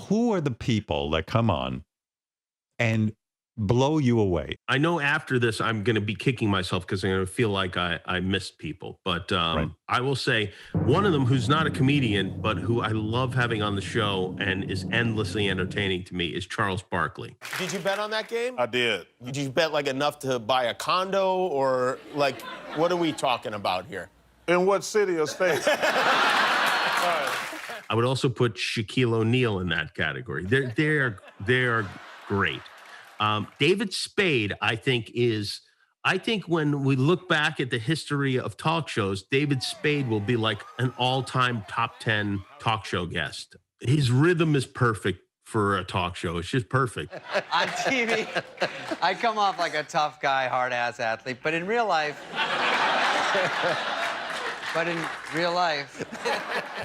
who are the people that come on and blow you away? I know after this, I'm going to be kicking myself because I'm going to feel like I missed people. But Right. I will say one of them who's not a comedian, but who I love having on the show and is endlessly entertaining to me is Charles Barkley. Did you bet on that game? I did. Did you bet like enough to buy a condo or like, what are we talking about here? In what city or state? I would also put Shaquille O'Neal in that category. They're great. David Spade, I think when we look back at the history of talk shows, David Spade will be like an all-time top 10 talk show guest. His rhythm is perfect for a talk show. It's just perfect. On TV, I come off like a tough guy, hard-ass athlete, but in real life...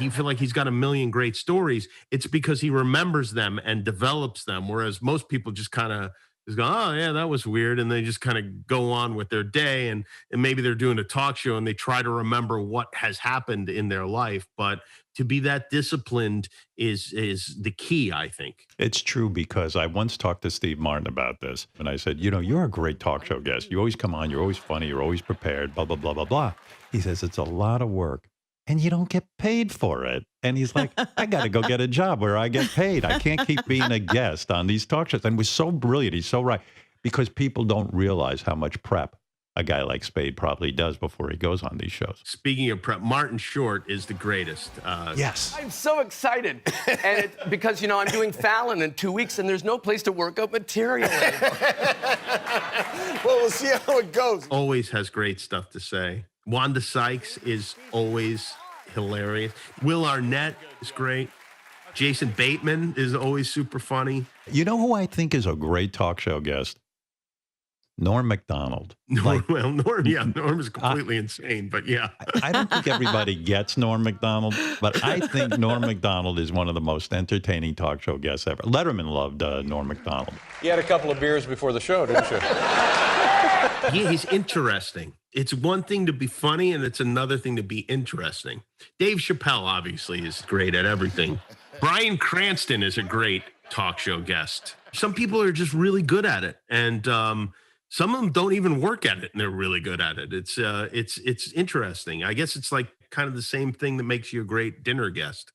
You feel like he's got a million great stories. It's because he remembers them and develops them, whereas most people just kind of just go, oh, yeah, that was weird, and they just kind of go on with their day, and maybe they're doing a talk show, and they try to remember what has happened in their life. But to be that disciplined is the key, I think. It's true, because I once talked to Steve Martin about this, and I said, you're a great talk show guest. You always come on, you're always funny, you're always prepared, blah, blah, blah, blah, blah. He says, it's a lot of work, and you don't get paid for it. And he's like, I got to go get a job where I get paid. I can't keep being a guest on these talk shows. And it was so brilliant. He's so right, because people don't realize how much prep a guy like Spade probably does before he goes on these shows. Speaking of prep, Martin Short is the greatest. Yes. I'm so excited. And because, I'm doing Fallon in 2 weeks, and there's no place to work up material anymore. Well, we'll see how it goes. Always has great stuff to say. Wanda Sykes is always hilarious. Will Arnett is great. Jason Bateman is always super funny. You know who I think is a great talk show guest? Norm Mcdonald. Norm is completely insane, but yeah. I don't think everybody gets Norm Mcdonald, but I think Norm Mcdonald is one of the most entertaining talk show guests ever. Letterman loved Norm Mcdonald. You had a couple of beers before the show, didn't you? Yeah, he's interesting. It's one thing to be funny, and it's another thing to be interesting. Dave Chappelle, obviously, is great at everything. Bryan Cranston is a great talk show guest. Some people are just really good at it, and some of them don't even work at it, and they're really good at it. It's interesting. I guess it's like kind of the same thing that makes you a great dinner guest.